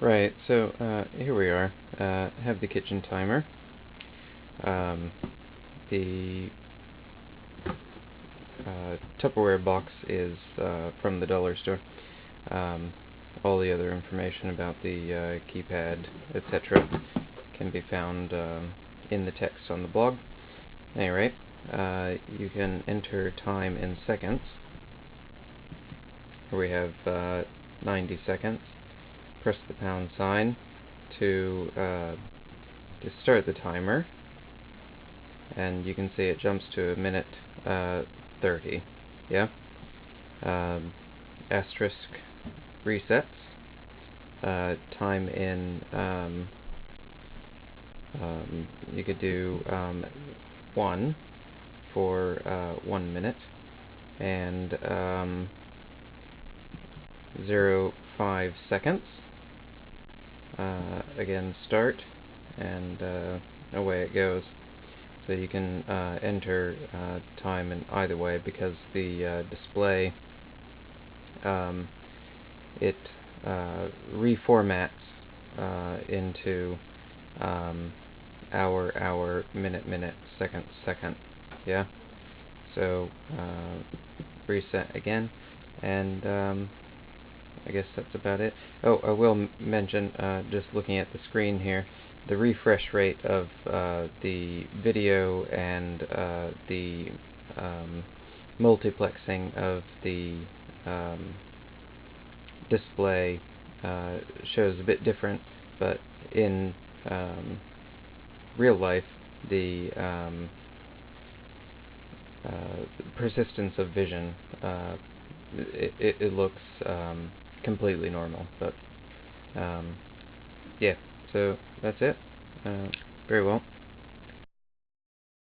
Right, so here we are. Have the kitchen timer. The Tupperware box is from the dollar store. All the other information about the keypad, etc., can be found in the text on the blog. Anyway, you can enter time in seconds. Here we have 90 seconds. Press the pound sign to start the timer, and you can see it jumps to a minute 30. Yeah. Asterisk resets. Time in. You could do 1 for 1 minute, and 0.5 seconds. Again, start, and away it goes. So you can enter time in either way, because the display it reformats into hour, minute, second. Yeah. So reset again, and I guess that's about it. Oh, I will mention, just looking at the screen here, the refresh rate of the video and the multiplexing of the display shows a bit different, but in real life, the persistence of vision, it looks completely normal. But yeah, so that's it. Very well.